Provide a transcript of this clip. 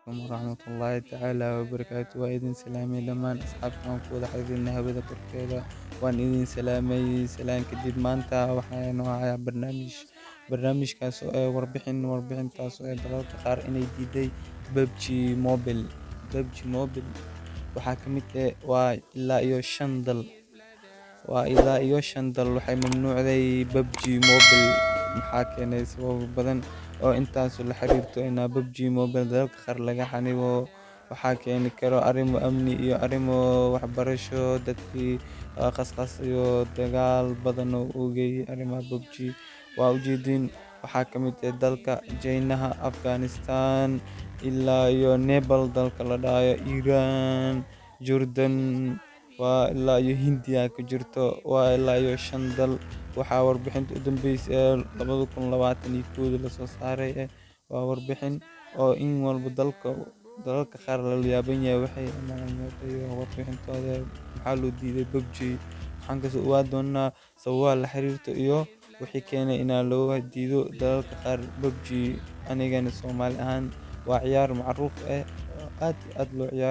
عليكم ورحمة الله تعالى وبركاته وإذن سلامي لما أصحابكم كودا حديثنا هبدا كركيدا وأن إذن سلامي سلام كديد مانتا وحين وعيا برنامج كاسو warbixin taasoo ee dalalka qaar inay diiday PUBG Mobile waxaa ka mid ah waa ilaa iyo 5 dal waxay mamnuucday PUBG Mobile maxaa keenay sababo badan oo intaas la xiriirto in PUBG Mobile dalalka qaar laga xanibo waxaa keeni karo arrimo amni iyo arrimo waxbarasho dadkii qasqas iyo dagaal badan oo oogay arrimaha PUBG waa ujeedin waxaa ka mid ah dalka China, Afghanistan ilaa iyo Nepal dalka la dhahayo Iran, Jordan waa ilaa iyo Hindiya ku jirto waa ilaa iyo 5 dal waxaa warbixinta u dambeysay 2021 la soo saaray waa warbixin oo in walba dalalka qaar la yaaban yahay waxay amaamuday warbixintooda maxaa loo diiday PUBG waxaan ka soo doonaa sababa la xiriirto iyo wixii keenay in loo diido dalalka qaar PUBG anigana Soomaali ahaan waa ciyaar macruuf ah aad loo ciyaaro